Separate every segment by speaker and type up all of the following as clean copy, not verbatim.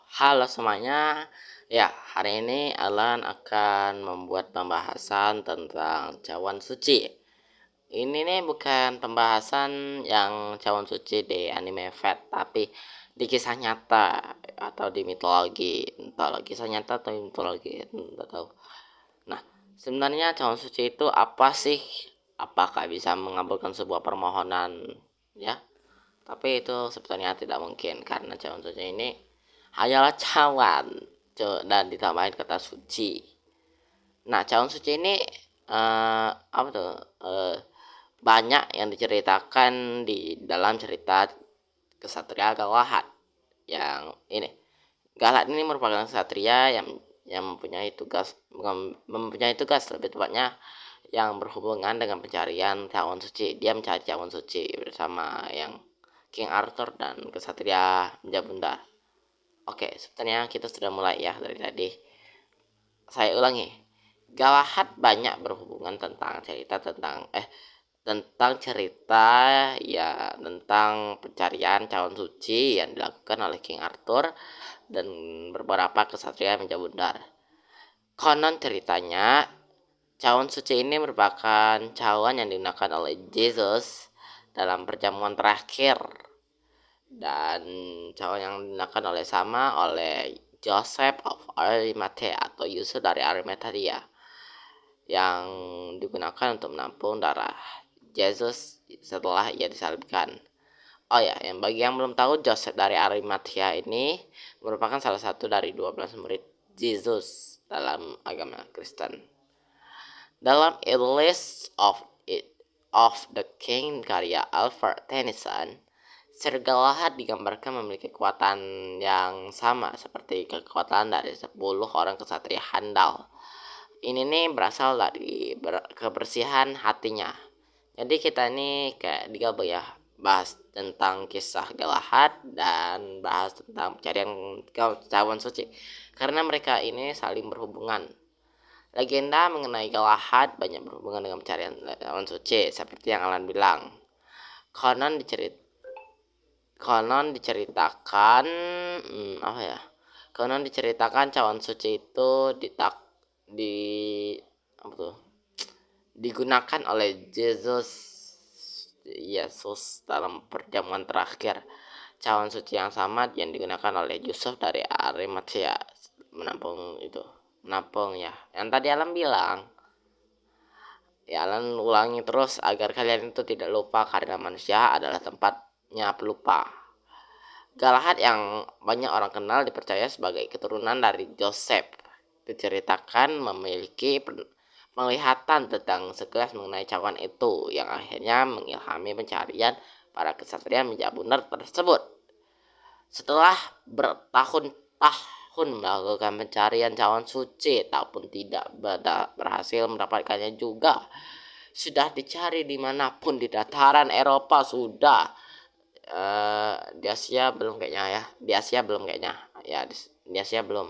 Speaker 1: Halo semuanya. Ya, hari ini Alan akan membuat pembahasan tentang cawan suci. Ini nih bukan pembahasan yang cawan suci di anime Fate, tapi di kisah nyata atau di mitologi. Entahlah kisah nyata atau mitologi, enggak tahu. Nah, sebenarnya cawan suci itu apa sih? Apakah bisa mengabulkan sebuah permohonan? Ya, tapi itu sebetulnya tidak mungkin karena cawan suci ini hanyalah cawan dan ditambahin kata suci. Nah, cawan suci ini apa tuh? Banyak yang diceritakan di dalam cerita kesatria Galahad. Yang ini, Galahad ini merupakan kesatria yang mempunyai tugas lebih tepatnya yang berhubungan dengan pencarian cawan suci. Dia mencari cawan suci bersama yang King Arthur dan kesatria Jabunda. Oke, sebenarnya kita sudah mulai ya dari tadi. Saya ulangi. Galahad banyak berhubungan tentang cerita ya tentang pencarian cawan suci yang dilakukan oleh King Arthur dan beberapa kesatria Meja Bundar. Konon ceritanya cawan suci ini merupakan cawan yang digunakan oleh Yesus dalam perjamuan terakhir dan cawan yang digunakan oleh Joseph of Arimathea atau Yusuf dari Arimathea yang digunakan untuk menampung darah Yesus setelah ia disalibkan. Oh ya, bagi yang belum tahu, Joseph dari Arimathea ini merupakan salah satu dari 12 murid Yesus dalam agama Kristen. Dalam A List of the King karya Alfred Tennyson, Sir Galahad digambarkan memiliki kekuatan yang sama seperti kekuatan dari 10 orang kesatria handal. Ini nih berasal dari kebersihan hatinya. Jadi kita ini kayak digabung ya, bahas tentang kisah Galahad dan bahas tentang pencarian cawan suci. Karena mereka ini saling berhubungan. Legenda mengenai Galahad banyak berhubungan dengan pencarian cawan suci, seperti yang Alan bilang. Konon diceritakan apa ya? Konon diceritakan cawan suci itu di apa tuh? Digunakan oleh Yesus dalam perjamuan terakhir. Cawan suci yang sama yang digunakan oleh Yusuf dari Arimathea menampung ya. Yang tadi Alam bilang, ya Alan ulangi terus agar kalian itu tidak lupa karena manusia adalah tempatnya pelupa. Galahad yang banyak orang kenal dipercaya sebagai keturunan dari Joseph. Diceritakan memiliki penglihatan tentang sekilas mengenai cawan itu yang akhirnya mengilhami pencarian para kesatria Meja Bundar tersebut. Setelah bertahun-tahun melakukan pencarian cawan suci ataupun tidak berhasil mendapatkannya juga, sudah dicari dimanapun di dataran Eropa sudah, di Asia belum kayaknya ya, di Asia belum,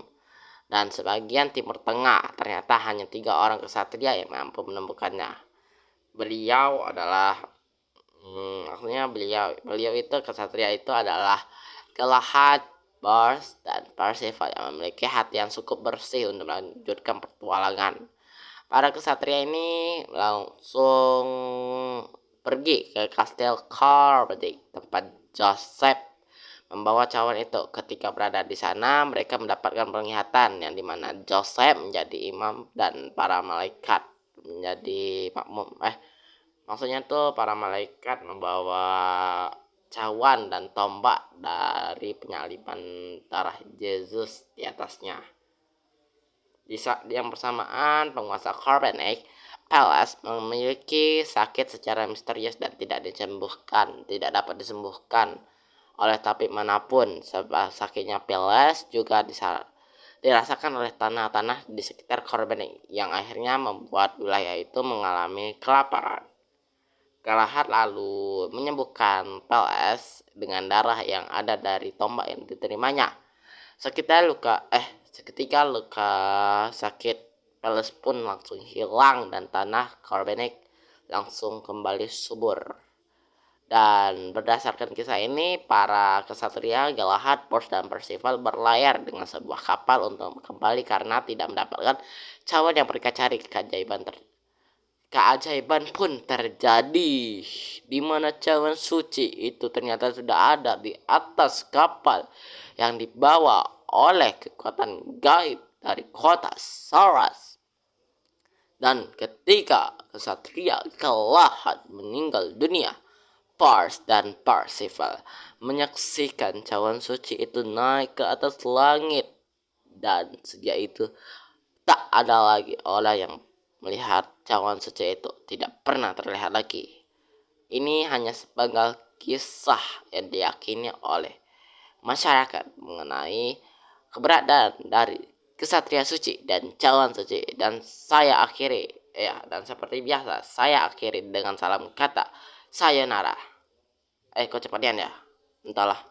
Speaker 1: dan sebagian Timur Tengah ternyata hanya 3 orang kesatria yang mampu menemukannya. Beliau adalah beliau itu kesatria itu adalah Galahad, Bors, dan Parsifal yang memiliki hati yang cukup bersih untuk melanjutkan petualangan. Para kesatria ini langsung pergi ke Kastil Cardiff tempat Joseph membawa cawan itu. Ketika berada di sana, mereka mendapatkan penglihatan yang dimana Joseph menjadi imam dan para malaikat menjadi makmum. Maksudnya tuh para malaikat membawa cawan dan tombak dari penyaliban darah Yesus di atasnya. Di saat yang bersamaan, penguasa Carbonek Palace memiliki sakit secara misterius dan tidak dapat disembuhkan oleh tabib manapun. Sebab sakitnya Palace juga dirasakan oleh tanah-tanah di sekitar Carbonek yang akhirnya membuat wilayah itu mengalami kelaparan. Galahad lalu menyembuhkan Palace dengan darah yang ada dari tombak yang diterimanya. Seketika luka sakit Palace pun langsung hilang dan tanah Carbonek langsung kembali subur. Dan berdasarkan kisah ini, para kesatria Galahad, Bors, dan Percival berlayar dengan sebuah kapal untuk kembali karena tidak mendapatkan cawan yang mereka cari. Keajaiban pun terjadi, di mana cawan suci itu ternyata sudah ada di atas kapal yang dibawa oleh kekuatan gaib dari kota Saras. Dan ketika kesatria Galahad meninggal dunia, Pars dan Percival menyaksikan cawan suci itu naik ke atas langit, dan sejak itu tak ada lagi orang yang melihat cawan suci itu, tidak pernah terlihat lagi. Ini hanya sepenggal kisah yang diyakini oleh masyarakat mengenai keberadaan dari kesatria suci dan cawan suci. Dan saya akhiri, dan seperti biasa saya akhiri dengan salam kata sayonara. Kok cepetian ya? Entahlah.